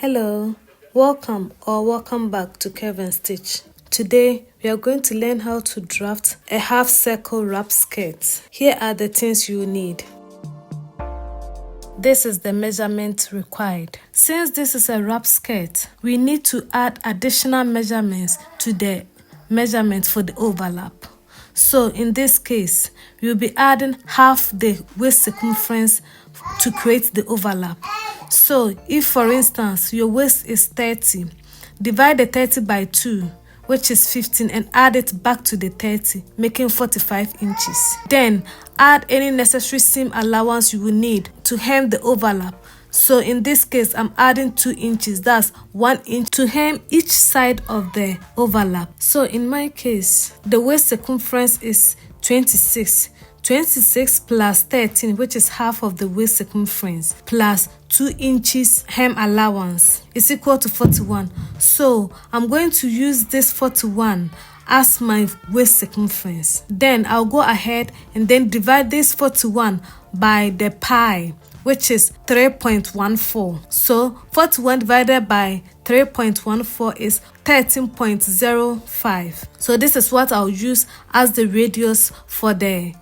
Hello, welcome back to Curve & Stitch. Today we are going to learn how to draft a half circle wrap skirt. Here are the things you need. This is the measurement required. Since this is a wrap skirt, we need to add additional measurements to the measurement for the overlap. So in this case, we'll be adding half the waist circumference to create the overlap. So if, for instance, your waist is 30, divide the 30 by 2, which is 15, and add it back to the 30, making 45 inches. Then add any necessary seam allowance you will need to hem the overlap. So in this case, I'm adding 2 inches, that's 1 inch to hem each side of the overlap. So in my case, the waist circumference is 26. 26 plus 13, which is half of the waist circumference, plus 2 inches hem allowance is equal to 41. So I'm going to use this 41 as my waist circumference. Then I'll go ahead and then divide this 41 by the pi, which is 3.14. So 41 divided by 3.14 is 13.05. So this is what I'll use as the radius for the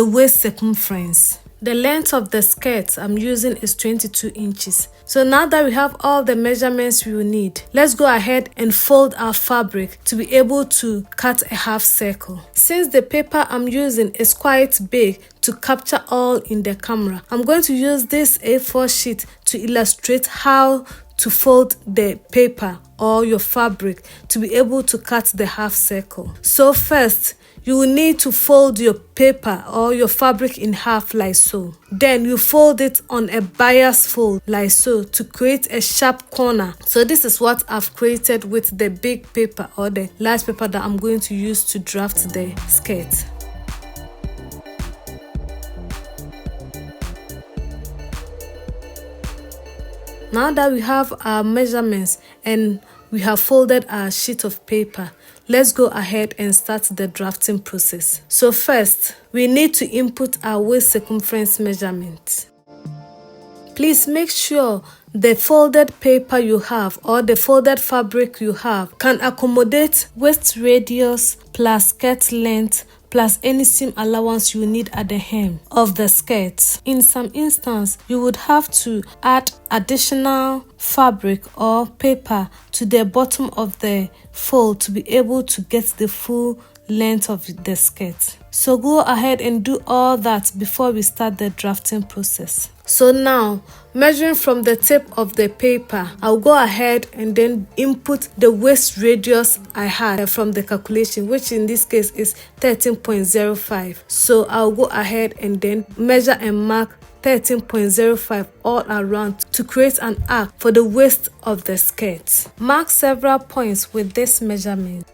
waist circumference. The length of the skirt I'm using is 22 inches. So now that we have all the measurements we will need, let's go ahead and fold our fabric to be able to cut a half circle. Since the paper I'm using is quite big to capture all in the camera, I'm going to use this A4 sheet to illustrate how to fold the paper or your fabric to be able to cut the half circle. So first, you will need to fold your paper or your fabric in half like so. Then you fold it on a bias fold like so to create a sharp corner. So this is what I've created with the big paper or the large paper that I'm going to use to draft the skirt. Now that we have our measurements and we have folded our sheet of paper, let's go ahead and start the drafting process. So first, we need to input our waist circumference measurement. Please make sure the folded paper you have or the folded fabric you have can accommodate waist radius plus skirt length plus any seam allowance you need at the hem of the skirt. In some instance, you would have to add additional fabric or paper to the bottom of the fold to be able to get the full length of the skirt. So go ahead and do all that before we start the drafting process. So now, measuring from the tip of the paper, I'll go ahead and then input the waist radius I had from the calculation, which in this case is 13.05. So I'll go ahead and then measure and mark 13.05 all around to create an arc for the waist of the skirt. Mark several points with this measurement.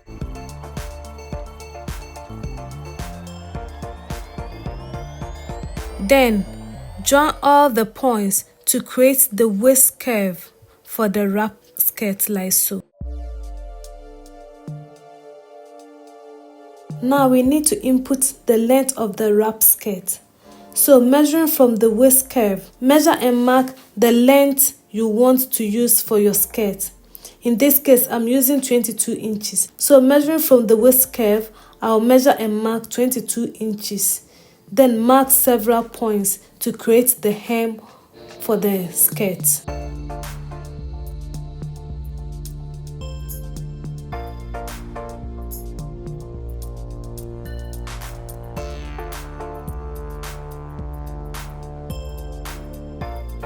Then, join all the points to create the waist curve for the wrap skirt like so. Now we need to input the length of the wrap skirt. So measuring from the waist curve, measure and mark the length you want to use for your skirt. In this case, I'm using 22 inches. So measuring from the waist curve, I'll measure and mark 22 inches. Then mark several points to create the hem for the skirt.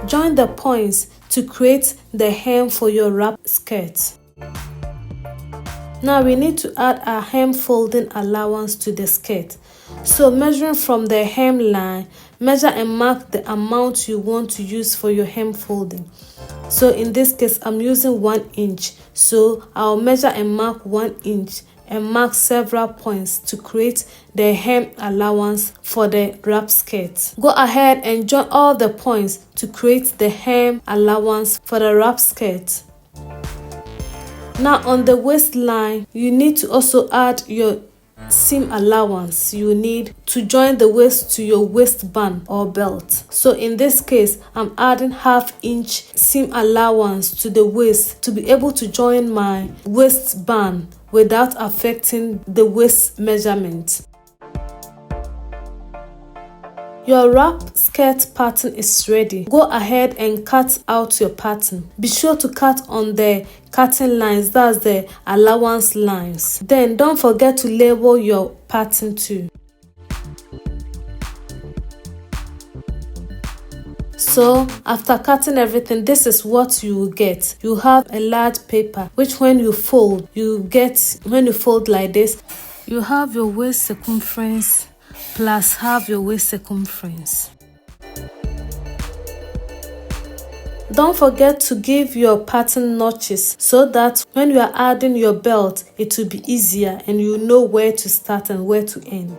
Join the points to create the hem for your wrap skirt. Now we need to add a hem folding allowance to the skirt. So measuring from the hem line, measure and mark the amount you want to use for your hem folding. So in this case, I'm using 1 inch. So I'll measure and mark 1 inch and mark several points to create the hem allowance for the wrap skirt. Go ahead and join all the points to create the hem allowance for the wrap skirt. Now on the waistline, you need to also add your seam allowance you need to join the waist to your waistband or belt. So in this case, I'm adding 1/2 inch seam allowance to the waist to be able to join my waistband without affecting the waist measurement. Your wrap skirt pattern is ready. Go ahead and cut out your pattern. Be sure to cut on the cutting lines, that's the allowance lines. Then don't forget to label your pattern too. So after cutting everything, this is what you will get. You have a large paper, which when you fold like this, you have your waist circumference plus half your waist circumference. Don't forget to give your pattern notches so that when you are adding your belt, it will be easier and you know where to start and where to end.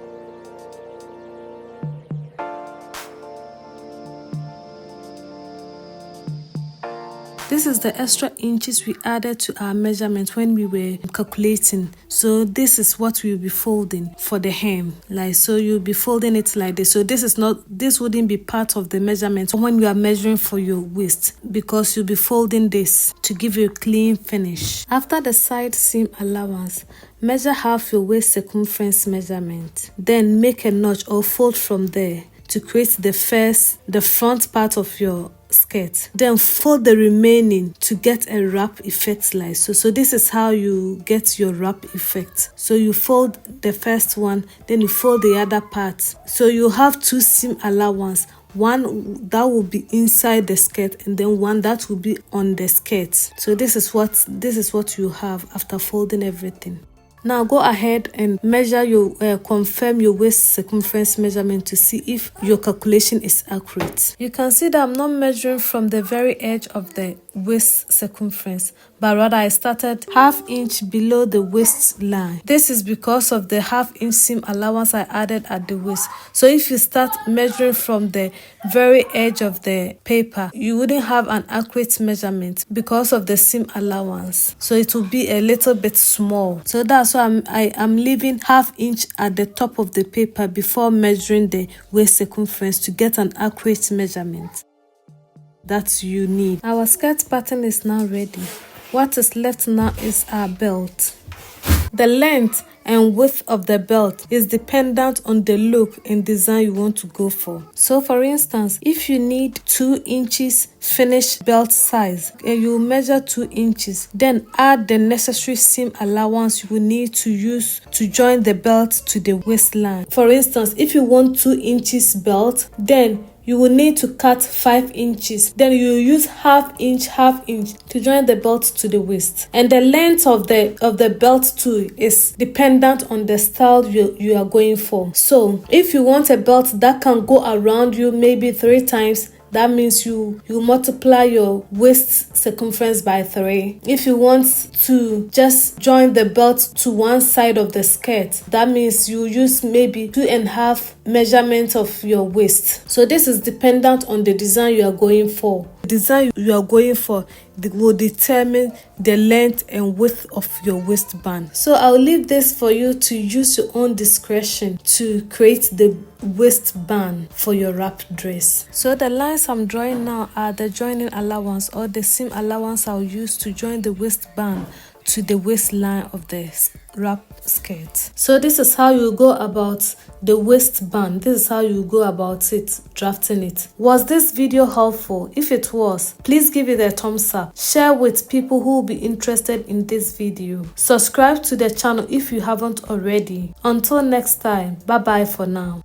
This is the extra inches we added to our measurement when we were calculating. So this is what we'll be folding for the hem. Like so, you'll be folding it like this. So this wouldn't be part of the measurement when you are measuring for your waist, because you'll be folding this to give you a clean finish. After the side seam allowance, measure half your waist circumference measurement. Then make a notch or fold from there to create the front part of your skirt. Then fold the remaining to get a wrap effect like so. So this is how you get your wrap effect. So you fold the first one, then you fold the other part. So you have 2 seam allowance. One that will be inside the skirt and then one that will be on the skirt. So this is what you have after folding everything. Now go ahead and measure confirm your waist circumference measurement to see if your calculation is accurate. You can see that I'm not measuring from the very edge of the waist circumference, but rather I started 1/2 inch below the waistline. This is because of the 1/2 inch seam allowance I added at the waist. So if you start measuring from the very edge of the paper, you wouldn't have an accurate measurement because of the seam allowance. So it will be a little bit small. So that's why I'm leaving 1/2 inch at the top of the paper before measuring the waist circumference to get an accurate measurement that you need. Our skirt pattern is now ready. What is left now is our belt. The length and width of the belt is dependent on the look and design you want to go for. So for instance, if you need 2 inches finished belt size, you measure 2 inches, then add the necessary seam allowance you will need to use to join the belt to the waistline. For instance, if you want 2 inches belt, then you will need to cut 5 inches. Then you use 1/2 inch to join the belt to the waist. And the length of the belt too is dependent on the style you are going for. So if you want a belt that can go around you maybe 3 times, that means you multiply your waist circumference by 3. If you want to just join the belt to one side of the skirt, that means you use maybe 2.5 measurement of your waist. So this is dependent on the design you are going for. The design you are going for will determine the length and width of your waistband. So I'll leave this for you to use your own discretion to create the waistband for your wrap dress. So the lines I'm drawing now are the joining allowance or the seam allowance I'll use to join the waistband to the waistline of the wrap skirt. So this is how you go about the waistband. This is how you go about it, drafting it. Was this video helpful? If it was, please give it a thumbs up. Share with people who will be interested in this video. Subscribe to the channel if you haven't already. Until next time, bye bye for now.